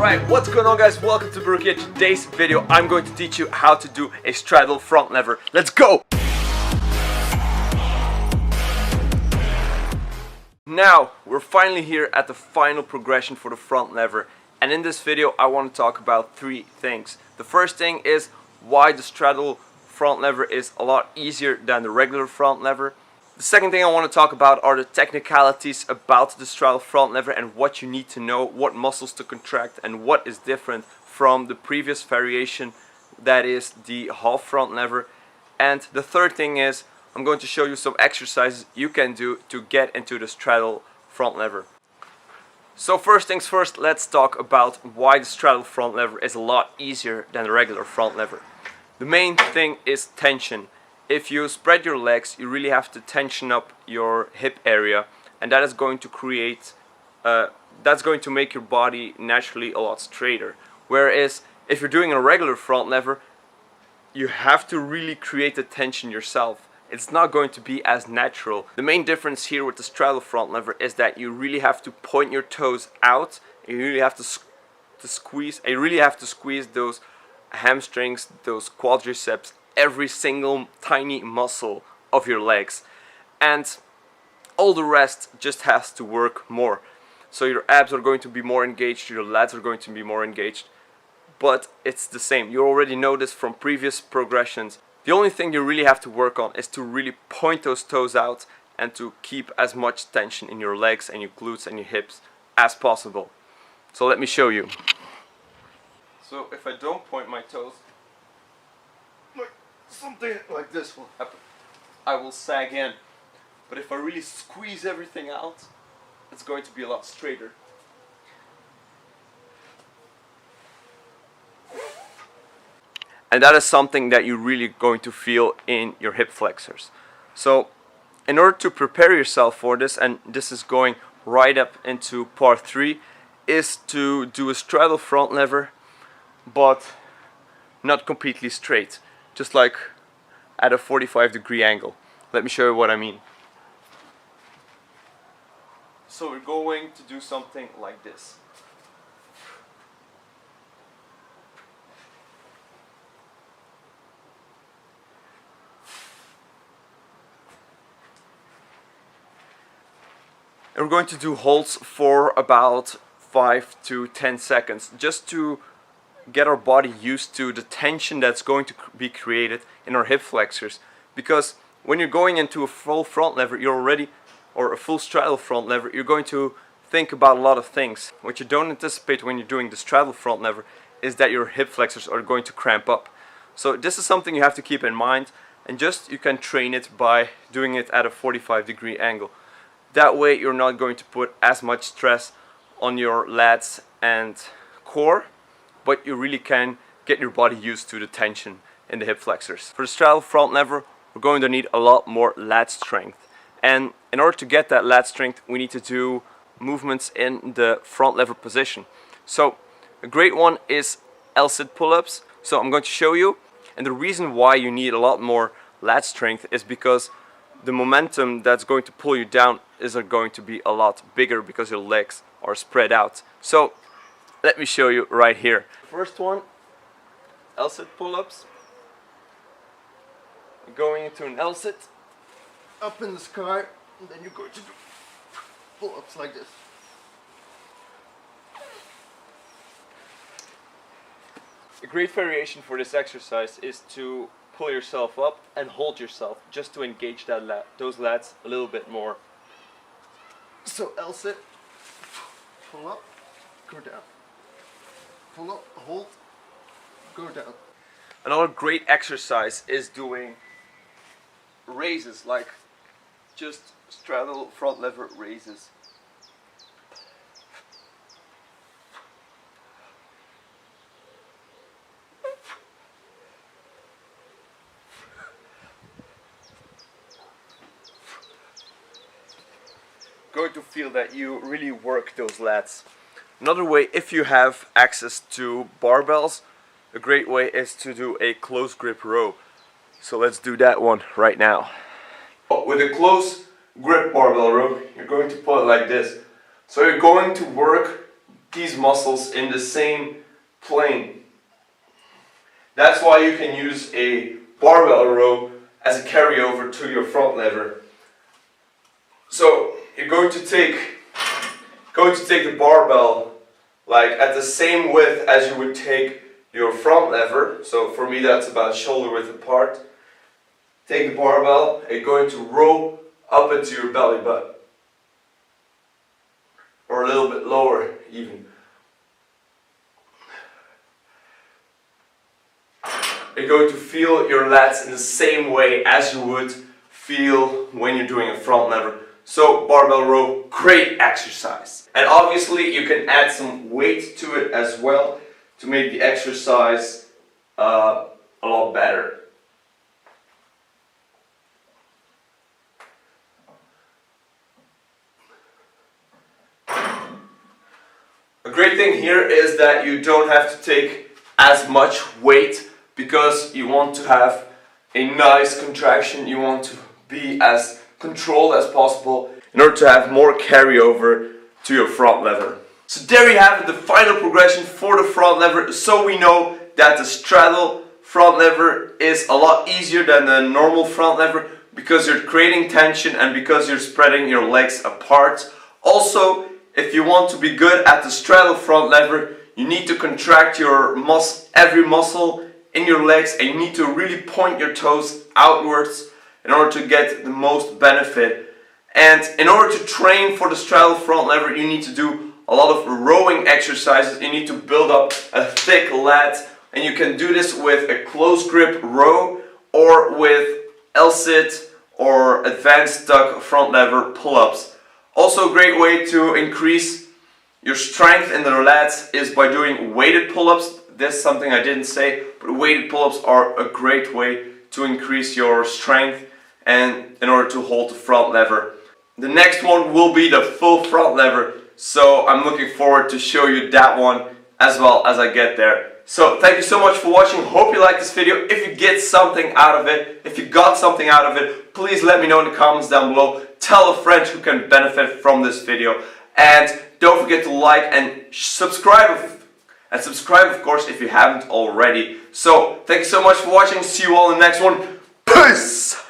Alright, what's going on guys? Welcome to Barrookie. In today's video I'm going to teach you how to do a straddle front lever. Let's go! Now, we're finally here at the final progression for the front lever, and in this video I want to talk about three things. The first thing is why the straddle front lever is a lot easier than the regular front lever. The second thing I want to talk about are the technicalities about the straddle front lever and what you need to know, what muscles to contract and what is different from the previous variation, that is the half front lever. And the third thing is I'm going to show you some exercises you can do to get into the straddle front lever. So first things first, let's talk about why the straddle front lever is a lot easier than the regular front lever. The main thing is tension. If you spread your legs, you really have to tension up your hip area, and that is going to create, that's going to make your body naturally a lot straighter. Whereas if you're doing a regular front lever, you have to really create the tension yourself. It's not going to be as natural. The main difference here with the straddle front lever is that you really have to point your toes out. You really have to squeeze. You really have to squeeze those hamstrings, those quadriceps, every single tiny muscle of your legs, and all the rest just has to work more. So your abs are going to be more engaged, your lats are going to be more engaged, but it's the same. You already know this from previous progressions. The only thing you really have to work on is to really point those toes out and to keep as much tension in your legs and your glutes and your hips as possible. So let me show you. So if I don't point my toes, something like this will happen. I will sag in. But if I really squeeze everything out, it's going to be a lot straighter. And that is something that you're really going to feel in your hip flexors. So in order to prepare yourself for this, and this is going right up into part 3, is to do a straddle front lever, but not completely straight. Just like at a 45-degree angle. Let me show you what I mean. So we're going to do something like this. And we're going to do holds for about 5 to 10 seconds, just to get our body used to the tension that's going to be created in our hip flexors. Because when you're going into a full front lever, or a full straddle front lever, you're going to think about a lot of things. What you don't anticipate when you're doing the straddle front lever is that your hip flexors are going to cramp up. So this is something you have to keep in mind, and you can train it by doing it at a 45-degree angle. That way you're not going to put as much stress on your lats and core, but you really can get your body used to the tension in the hip flexors. For the straddle front lever, we're going to need a lot more lat strength. And in order to get that lat strength, we need to do movements in the front lever position. So a great one is L-sit pull-ups. So I'm going to show you. And the reason why you need a lot more lat strength is because the momentum that's going to pull you down is going to be a lot bigger because your legs are spread out. So let me show you right here. First one, L-sit pull-ups. Going into an L-sit, up in the sky, and then you're going to do pull-ups like this. A great variation for this exercise is to pull yourself up and hold yourself, just to engage those lats a little bit more. So L-sit, pull up, go down. Pull up, hold, go down. Another great exercise is doing raises, like just straddle front lever raises. Going to feel that you really work those lats. Another way, if you have access to barbells, a great way is to do a close grip row. So let's do that one right now. With a close grip barbell row, you're going to pull it like this. So you're going to work these muscles in the same plane. That's why you can use a barbell row as a carryover to your front lever. So you're going to take the barbell like at the same width as you would take your front lever. So for me that's about shoulder width apart. Take the barbell and you're going to row up into your belly button. Or a little bit lower even. You're going to feel your lats in the same way as you would feel when you're doing a front lever. So barbell row, great exercise. And obviously you can add some weight to it as well to make the exercise a lot better. A great thing here is that you don't have to take as much weight because you want to have a nice contraction. You want to be as controlled as possible in order to have more carryover to your front lever. So there you have it, the final progression for the front lever. So we know that the straddle front lever is a lot easier than the normal front lever because you're creating tension and because you're spreading your legs apart. Also, if you want to be good at the straddle front lever, you need to contract your every muscle in your legs, and you need to really point your toes outwards in order to get the most benefit. And in order to train for the straddle front lever, you need to do a lot of rowing exercises. You need to build up a thick lat, and you can do this with a close grip row or with L-sit or advanced tuck front lever pull-ups. Also a great way to increase your strength in the lats is by doing weighted pull-ups. This is something I didn't say, but weighted pull-ups are a great way to increase your strength and in order to hold the front lever. The next one will be the full front lever, so I'm looking forward to show you that one as well as I get there. So thank you so much for watching. Hope you liked this video. If you get something out of it, if you got something out of it, please let me know in the comments down below. Tell a friend who can benefit from this video. And don't forget to like and subscribe. And subscribe, of course, if you haven't already. So thank you so much for watching. See you all in the next one. Peace!